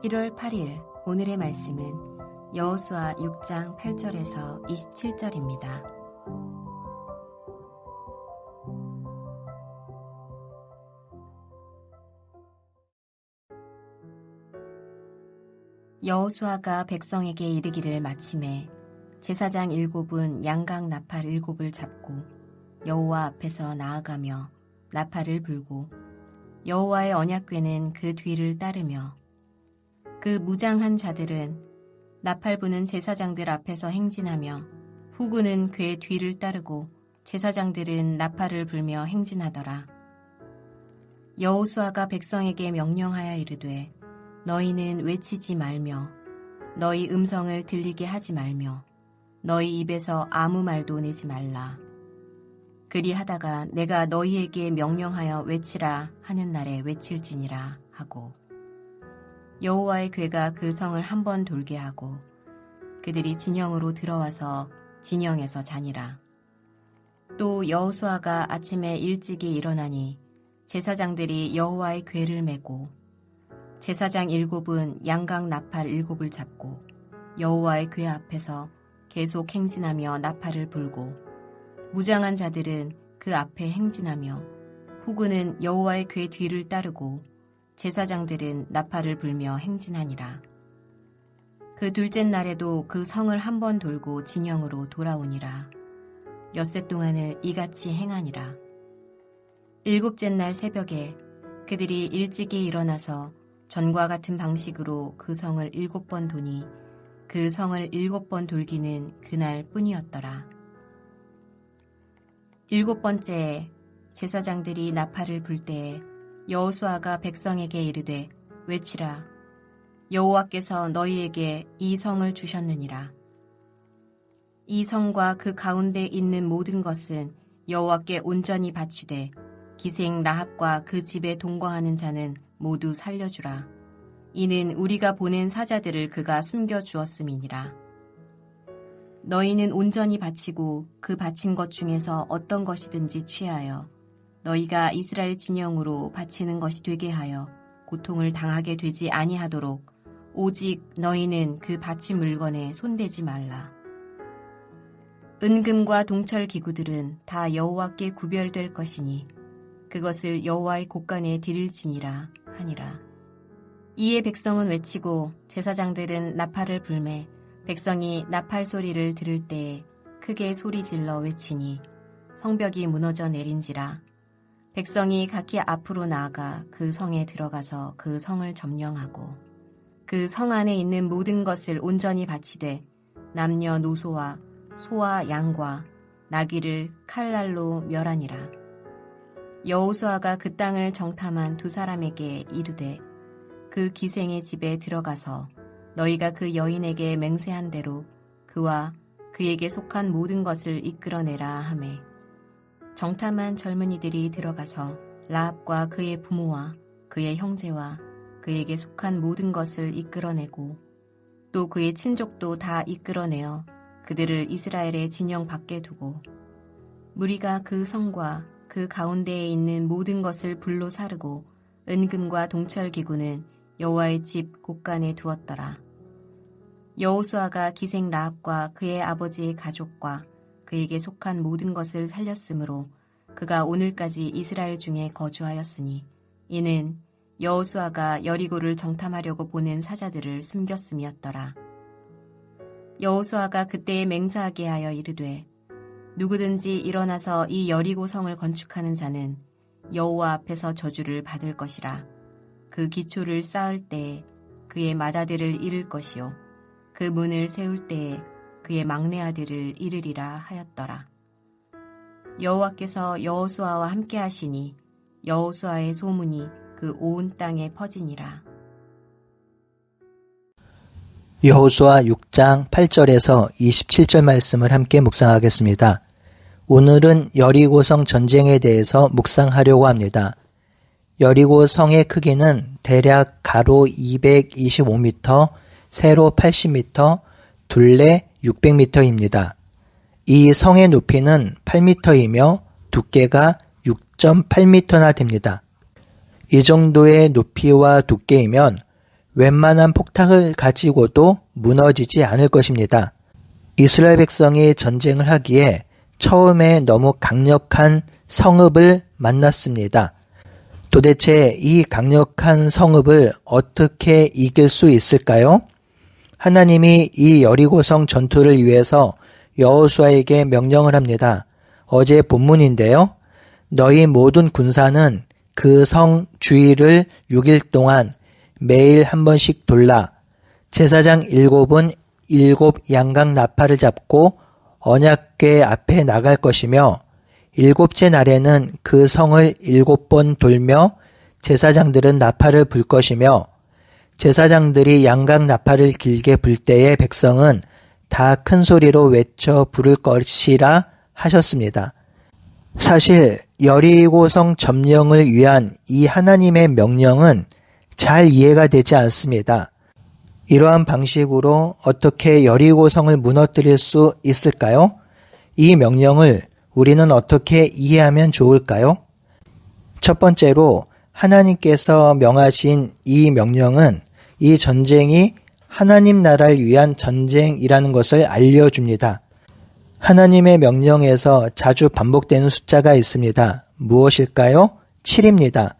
1월 8일 오늘의 말씀은 여호수아 6장 8절에서 27절입니다. 여호수아가 백성에게 이르기를 마침에 제사장 7은 양각 나팔 7을 잡고 여호와 앞에서 나아가며 나팔을 불고 여호와의 언약궤는 그 뒤를 따르며 그 무장한 자들은 나팔 부는 제사장들 앞에서 행진하며 후군은 궤 뒤를 따르고 제사장들은 나팔을 불며 행진하더라. 여호수아가 백성에게 명령하여 이르되 너희는 외치지 말며 너희 음성을 들리게 하지 말며 너희 입에서 아무 말도 내지 말라. 그리하다가 내가 너희에게 명령하여 외치라 하는 날에 외칠지니라 하고 여호와의 궤가 그 성을 한 번 돌게 하고 그들이 진영으로 들어와서 진영에서 자니라. 또 여호수아가 아침에 일찍이 일어나니 제사장들이 여호와의 궤를 메고 제사장 7은 양각 나팔 7을 잡고 여호와의 궤 앞에서 계속 행진하며 나팔을 불고 무장한 자들은 그 앞에 행진하며 후군은 여호와의 궤 뒤를 따르고 제사장들은 나팔을 불며 행진하니라. 그 둘째 날에도 그 성을 한 번 돌고 진영으로 돌아오니라. 엿새 동안을 이같이 행하니라. 7째 날 새벽에 그들이 일찍이 일어나서 전과 같은 방식으로 그 성을 7번 도니 그 성을 7번 돌기는 그날 뿐이었더라. 7번째에 제사장들이 나팔을 불 때에 여호수아가 백성에게 이르되 외치라. 여호와께서 너희에게 이 성을 주셨느니라. 이 성과 그 가운데 있는 모든 것은 여호와께 온전히 바치되 기생 라합과 그 집에 동거하는 자는 모두 살려주라. 이는 우리가 보낸 사자들을 그가 숨겨주었음이니라. 너희는 온전히 바치고 그 바친 것 중에서 어떤 것이든지 취하여 너희가 이스라엘 진영으로 바치는 것이 되게 하여 고통을 당하게 되지 아니하도록 오직 너희는 그 바친 물건에 손대지 말라. 은금과 동철 기구들은 다 여호와께 구별될 것이니 그것을 여호와의 곳간에 드릴지니라 하니라. 이에 백성은 외치고 제사장들은 나팔을 불매 백성이 나팔 소리를 들을 때에 크게 소리질러 외치니 성벽이 무너져 내린지라. 백성이 각기 앞으로 나아가 그 성에 들어가서 그 성을 점령하고 그 성 안에 있는 모든 것을 온전히 바치되 남녀노소와 소와 양과 나귀를 칼날로 멸하니라. 여호수아가 그 땅을 정탐한 두 사람에게 이르되 그 기생의 집에 들어가서 너희가 그 여인에게 맹세한 대로 그와 그에게 속한 모든 것을 이끌어내라 하매 정탐한 젊은이들이 들어가서 라합과 그의 부모와 그의 형제와 그에게 속한 모든 것을 이끌어내고 또 그의 친족도 다 이끌어내어 그들을 이스라엘의 진영 밖에 두고 무리가 그 성과 그 가운데에 있는 모든 것을 불로 사르고 은금과 동철 기구는 여호와의 집 곳간에 두었더라. 여호수아가 기생 라합과 그의 아버지의 가족과 그에게 속한 모든 것을 살렸으므로 그가 오늘까지 이스라엘 중에 거주하였으니 이는 여호수아가 여리고를 정탐하려고 보낸 사자들을 숨겼음이었더라. 여호수아가 그때에 맹세하게 하여 이르되 누구든지 일어나서 이 여리고 성을 건축하는 자는 여호와 앞에서 저주를 받을 것이라. 그 기초를 쌓을 때에 그의 맏아들을 잃을 것이요 그 문을 세울 때에 그의 막내 아들을 잃으리라 하였더라. 여호와께서 여호수아와 함께 하시니 여호수아의 소문이 그 온 땅에 퍼지니라. 여호수아 6장 8절에서 27절 말씀을 함께 묵상하겠습니다. 오늘은 여리고성 전쟁에 대해서 묵상하려고 합니다. 여리고 성의 크기는 대략 가로 225m, 세로 80m, 둘레 600m입니다. 이 성의 높이는 8m이며 두께가 6.8m나 됩니다. 이 정도의 높이와 두께이면 웬만한 폭탄을 가지고도 무너지지 않을 것입니다. 이스라엘 백성이 전쟁을 하기에 처음에 너무 강력한 성읍을 만났습니다. 도대체 이 강력한 성읍을 어떻게 이길 수 있을까요? 하나님이 이 여리고성 전투를 위해서 여호수아에게 명령을 합니다. 어제 본문인데요. 너희 모든 군사는 그 성 주위를 6일 동안 매일 한 번씩 돌라. 제사장 7은 7 양각 나팔을 잡고 언약궤 앞에 나갈 것이며 7째 날에는 그 성을 7번 돌며 제사장들은 나팔을 불 것이며 제사장들이 양각 나팔을 길게 불 때에 백성은 다 큰 소리로 외쳐 부를 것이라 하셨습니다. 사실 여리고성 점령을 위한 이 하나님의 명령은 잘 이해가 되지 않습니다. 이러한 방식으로 어떻게 여리고성을 무너뜨릴 수 있을까요? 이 명령을 우리는 어떻게 이해하면 좋을까요? 첫 번째로 하나님께서 명하신 이 명령은 이 전쟁이 하나님 나라를 위한 전쟁이라는 것을 알려줍니다. 하나님의 명령에서 자주 반복되는 숫자가 있습니다. 무엇일까요? 7입니다.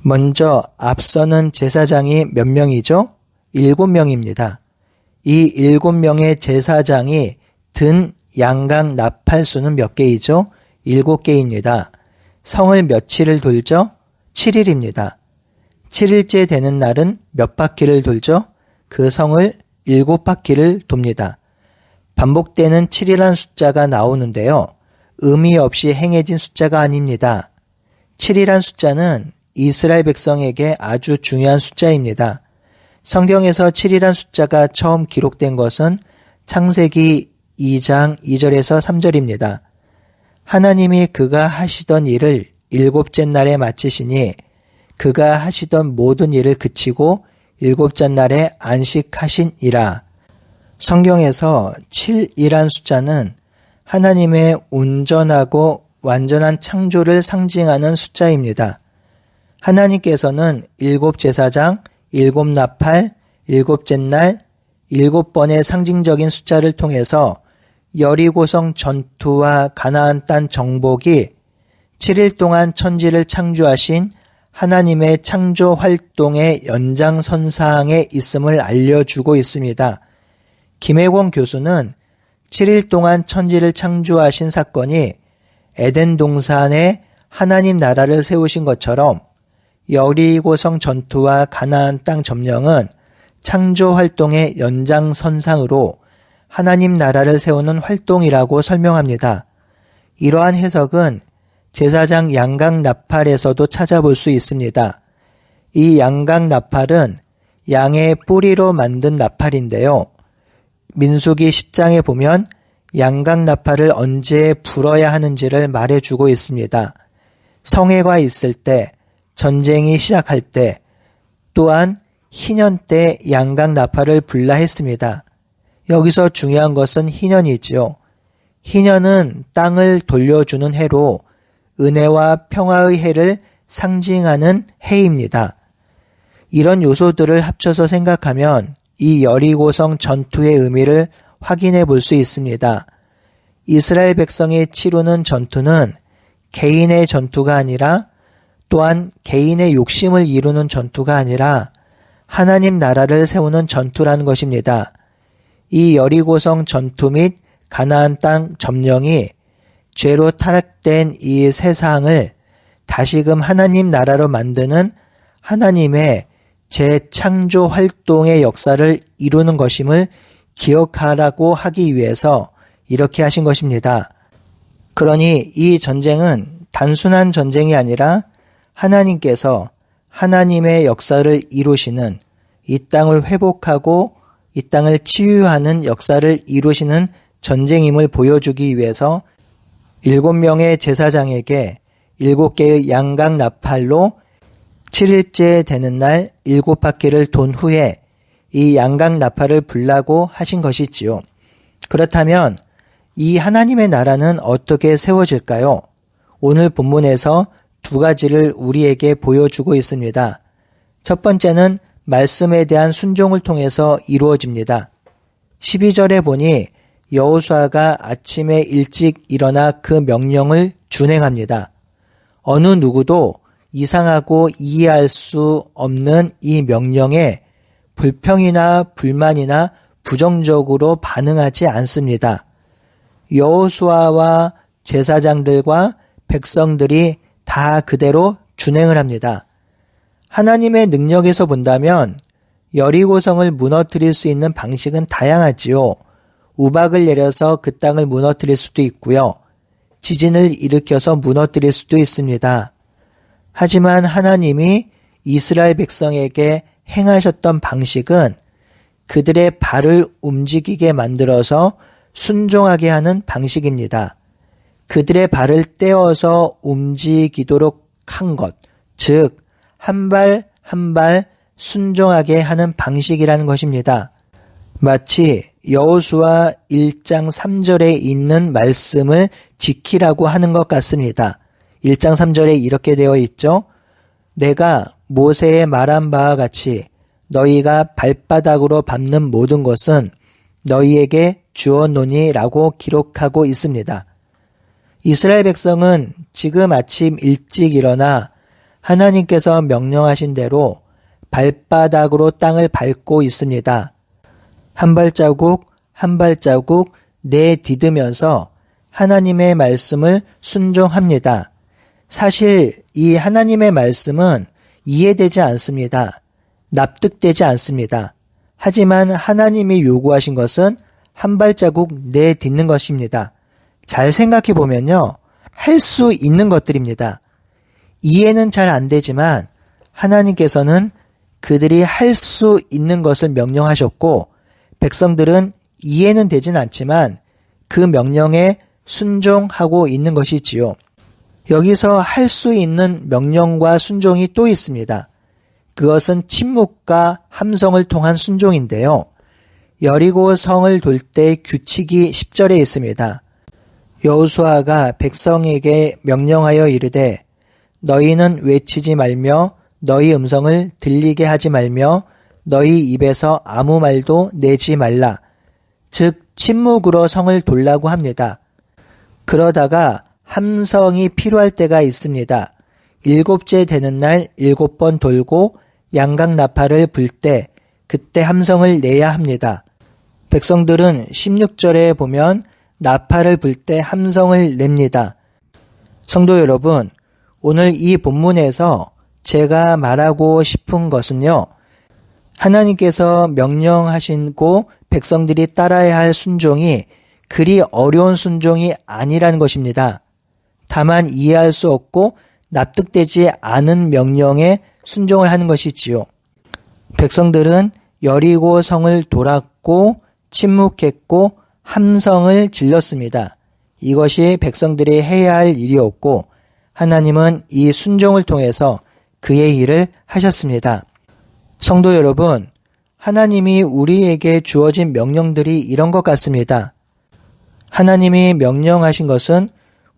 먼저 앞서는 제사장이 몇 명이죠? 7명입니다. 이 7명의 제사장이 든 양각 나팔 수는 몇 개이죠? 7개입니다. 성을 며칠을 돌죠? 7일입니다. 7일째 되는 날은 몇 바퀴를 돌죠? 그 성을 7바퀴를 돕니다. 반복되는 7이란 숫자가 나오는데요. 의미 없이 행해진 숫자가 아닙니다. 7이란 숫자는 이스라엘 백성에게 아주 중요한 숫자입니다. 성경에서 7이란 숫자가 처음 기록된 것은 창세기 2장 2절에서 3절입니다. 하나님이 그가 하시던 일을 7째 날에 마치시니 그가 하시던 모든 일을 그치고 7째 날에 안식하시니라. 성경에서 7이란 숫자는 하나님의 온전하고 완전한 창조를 상징하는 숫자입니다. 하나님께서는 7제사장, 7나팔, 7째 날, 7번의 상징적인 숫자를 통해서 여리고성 전투와 가나안 땅 정복이 7일 동안 천지를 창조하신 하나님의 창조 활동의 연장선상에 있음을 알려주고 있습니다. 김혜권 교수는 7일 동안 천지를 창조하신 사건이 에덴 동산에 하나님 나라를 세우신 것처럼 여리고성 전투와 가나안 땅 점령은 창조 활동의 연장선상으로 하나님 나라를 세우는 활동이라고 설명합니다. 이러한 해석은 제사장 양각 나팔에서도 찾아볼 수 있습니다. 이 양각 나팔은 양의 뿌리로 만든 나팔인데요. 민수기 10장에 보면 양각 나팔을 언제 불어야 하는지를 말해주고 있습니다. 성회가 있을 때, 전쟁이 시작할 때, 또한 희년 때 양각 나팔을 불라 했습니다. 여기서 중요한 것은 희년이지요. 희년은 땅을 돌려주는 해로 은혜와 평화의 해를 상징하는 해입니다. 이런 요소들을 합쳐서 생각하면 이 여리고성 전투의 의미를 확인해 볼 수 있습니다. 이스라엘 백성이 치르는 전투는 개인의 전투가 아니라 또한 개인의 욕심을 이루는 전투가 아니라 하나님 나라를 세우는 전투라는 것입니다. 이 여리고성 전투 및 가나안 땅 점령이 죄로 타락된 이 세상을 다시금 하나님 나라로 만드는 하나님의 재창조 활동의 역사를 이루는 것임을 기억하라고 하기 위해서 이렇게 하신 것입니다. 그러니 이 전쟁은 단순한 전쟁이 아니라 하나님께서 하나님의 역사를 이루시는 이 땅을 회복하고 이 땅을 치유하는 역사를 이루시는 전쟁임을 보여주기 위해서 7명의 제사장에게 7개의 양각 나팔로 7일째 되는 날 7바퀴를 돈 후에 이 양각 나팔을 불라고 하신 것이지요. 그렇다면 이 하나님의 나라는 어떻게 세워질까요? 오늘 본문에서 두 가지를 우리에게 보여주고 있습니다. 첫 번째는 말씀에 대한 순종을 통해서 이루어집니다. 12절에 보니 여호수아가 아침에 일찍 일어나 그 명령을 준행합니다. 어느 누구도 이상하고 이해할 수 없는 이 명령에 불평이나 불만이나 부정적으로 반응하지 않습니다. 여호수아와 제사장들과 백성들이 다 그대로 준행을 합니다. 하나님의 능력에서 본다면 여리고성을 무너뜨릴 수 있는 방식은 다양하지요. 우박을 내려서 그 땅을 무너뜨릴 수도 있고요. 지진을 일으켜서 무너뜨릴 수도 있습니다. 하지만 하나님이 이스라엘 백성에게 행하셨던 방식은 그들의 발을 움직이게 만들어서 순종하게 하는 방식입니다. 그들의 발을 떼어서 움직이도록 한 것, 즉 한 발 한 발 순종하게 하는 방식이라는 것입니다. 마치 여호수아 1장 3절에 있는 말씀을 지키라고 하는 것 같습니다. 1장 3절에 이렇게 되어 있죠. 내가 모세의 말한 바와 같이 너희가 발바닥으로 밟는 모든 것은 너희에게 주었노니라고 기록하고 있습니다. 이스라엘 백성은 지금 아침 일찍 일어나 하나님께서 명령하신 대로 발바닥으로 땅을 밟고 있습니다. 한 발자국 한 발자국 내디디면서 하나님의 말씀을 순종합니다. 사실 이 하나님의 말씀은 이해되지 않습니다. 납득되지 않습니다. 하지만 하나님이 요구하신 것은 한 발자국 내딛는 것입니다. 잘 생각해 보면요. 할 수 있는 것들입니다. 이해는 잘 안 되지만 하나님께서는 그들이 할 수 있는 것을 명령하셨고 백성들은 이해는 되진 않지만 그 명령에 순종하고 있는 것이지요. 여기서 할 수 있는 명령과 순종이 또 있습니다. 그것은 침묵과 함성을 통한 순종인데요. 여리고 성을 돌 때 규칙이 10절에 있습니다. 여호수아가 백성에게 명령하여 이르되 너희는 외치지 말며 너희 음성을 들리게 하지 말며 너희 입에서 아무 말도 내지 말라. 즉 침묵으로 성을 돌라고 합니다. 그러다가 함성이 필요할 때가 있습니다. 7째 되는 날 7번 돌고 양각 나팔을 불 때 그때 함성을 내야 합니다. 백성들은 16절에 보면 나팔을 불 때 함성을 냅니다. 성도 여러분, 오늘 이 본문에서 제가 말하고 싶은 것은요. 하나님께서 명령하시고 백성들이 따라야 할 순종이 그리 어려운 순종이 아니라는 것입니다. 다만 이해할 수 없고 납득되지 않은 명령에 순종을 하는 것이지요. 백성들은 여리고 성을 돌았고 침묵했고 함성을 질렀습니다. 이것이 백성들이 해야 할 일이었고 하나님은 이 순종을 통해서 그의 일을 하셨습니다. 성도 여러분, 하나님이 우리에게 주어진 명령들이 이런 것 같습니다. 하나님이 명령하신 것은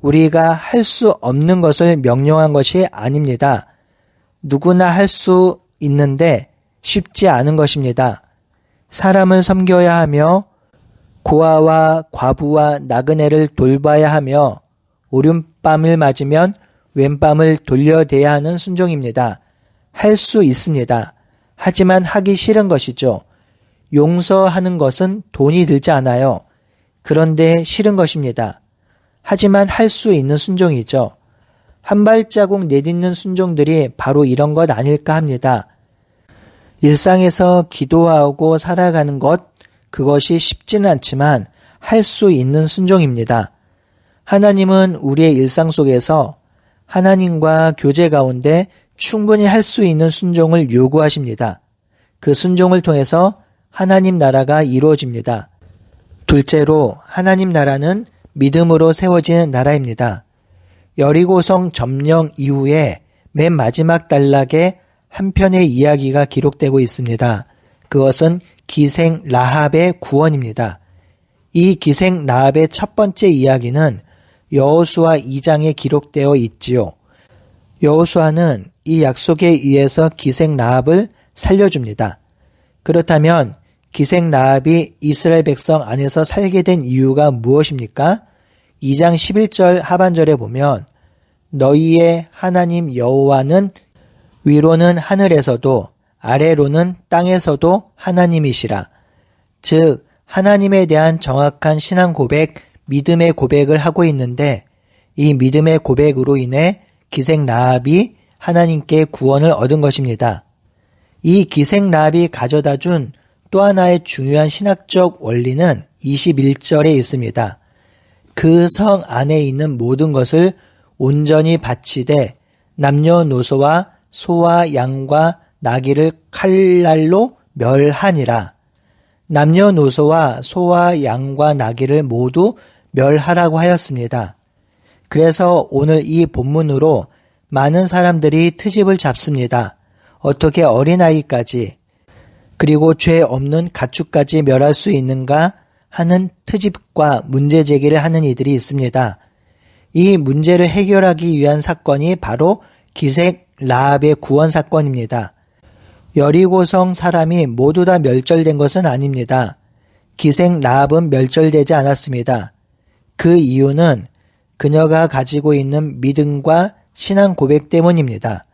우리가 할 수 없는 것을 명령한 것이 아닙니다. 누구나 할 수 있는데 쉽지 않은 것입니다. 사람을 섬겨야 하며 고아와 과부와 나그네를 돌봐야 하며 오른밤을 맞으면 왼밤을 돌려대야 하는 순종입니다. 할 수 있습니다. 하지만 하기 싫은 것이죠. 용서하는 것은 돈이 들지 않아요. 그런데 싫은 것입니다. 하지만 할 수 있는 순종이죠. 한 발자국 내딛는 순종들이 바로 이런 것 아닐까 합니다. 일상에서 기도하고 살아가는 것, 그것이 쉽지는 않지만 할 수 있는 순종입니다. 하나님은 우리의 일상 속에서 하나님과 교제 가운데 충분히 할 수 있는 순종을 요구하십니다. 그 순종을 통해서 하나님 나라가 이루어집니다. 둘째로 하나님 나라는 믿음으로 세워지는 나라입니다. 여리고성 점령 이후에 맨 마지막 단락에 한 편의 이야기가 기록되고 있습니다. 그것은 기생 라합의 구원입니다. 이 기생 라합의 첫 번째 이야기는 여호수아 2장에 기록되어 있지요. 여호수아는 이 약속에 의해서 기생 라합을 살려줍니다. 그렇다면 기생 라합이 이스라엘 백성 안에서 살게 된 이유가 무엇입니까? 2장 11절 하반절에 보면 너희의 하나님 여호와는 위로는 하늘에서도 아래로는 땅에서도 하나님이시라. 즉 하나님에 대한 정확한 신앙 고백, 믿음의 고백을 하고 있는데 이 믿음의 고백으로 인해 기생 라합이 하나님께 구원을 얻은 것입니다. 이 기생 라합이 가져다 준 또 하나의 중요한 신학적 원리는 21절에 있습니다. 그 성 안에 있는 모든 것을 온전히 바치되 남녀노소와 소와 양과 나귀를 칼날로 멸하니라. 남녀노소와 소와 양과 나귀를 모두 멸하라고 하였습니다. 그래서 오늘 이 본문으로 많은 사람들이 트집을 잡습니다. 어떻게 어린아이까지 그리고 죄 없는 가축까지 멸할 수 있는가 하는 트집과 문제 제기를 하는 이들이 있습니다. 이 문제를 해결하기 위한 사건이 바로 기생 라합의 구원 사건입니다. 여리고성 사람이 모두 다 멸절된 것은 아닙니다. 기생 라합은 멸절되지 않았습니다. 그 이유는 그녀가 가지고 있는 믿음과 신앙 고백 때문입니다.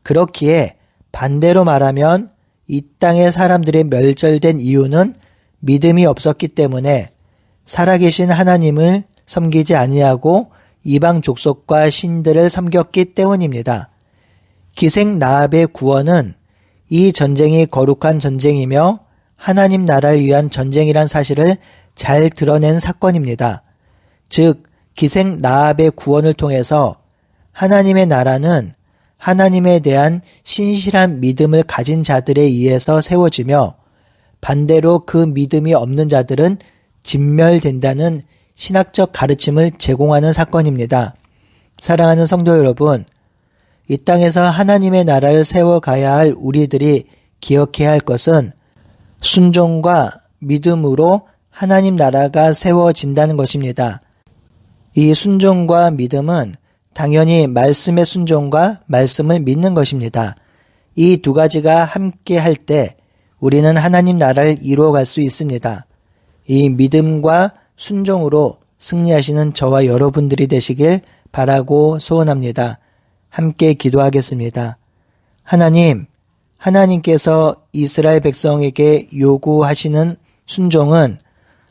그렇기에 반대로 말하면 이 땅의 사람들이 멸절된 이유는 믿음이 없었기 때문에 살아계신 하나님을 섬기지 아니하고 이방 족속과 신들을 섬겼기 때문입니다. 기생 라합의 구원은 이 전쟁이 거룩한 전쟁이며 하나님 나라를 위한 전쟁이란 사실을 잘 드러낸 사건입니다. 즉 기생 라합의 구원을 통해서 하나님의 나라는 하나님에 대한 신실한 믿음을 가진 자들에 의해서 세워지며 반대로 그 믿음이 없는 자들은 진멸된다는 신학적 가르침을 제공하는 사건입니다. 사랑하는 성도 여러분, 이 땅에서 하나님의 나라를 세워가야 할 우리들이 기억해야 할 것은 순종과 믿음으로 하나님 나라가 세워진다는 것입니다. 이 순종과 믿음은 당연히 말씀의 순종과 말씀을 믿는 것입니다. 이 두 가지가 함께 할 때 우리는 하나님 나라를 이루어갈 수 있습니다. 이 믿음과 순종으로 승리하시는 저와 여러분들이 되시길 바라고 소원합니다. 함께 기도하겠습니다. 하나님께서 이스라엘 백성에게 요구하시는 순종은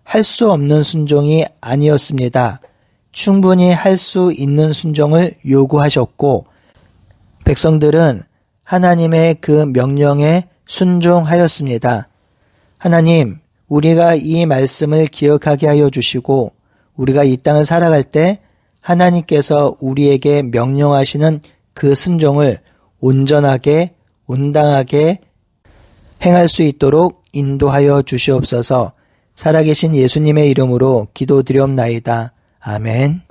할 수 없는 순종이 아니었습니다. 충분히 할 수 있는 순종을 요구하셨고 백성들은 하나님의 그 명령에 순종하였습니다. 하나님, 우리가 이 말씀을 기억하게 하여 주시고 우리가 이 땅을 살아갈 때 하나님께서 우리에게 명령하시는 그 순종을 온전하게, 온당하게 행할 수 있도록 인도하여 주시옵소서. 살아계신 예수님의 이름으로 기도드리옵나이다. 아멘.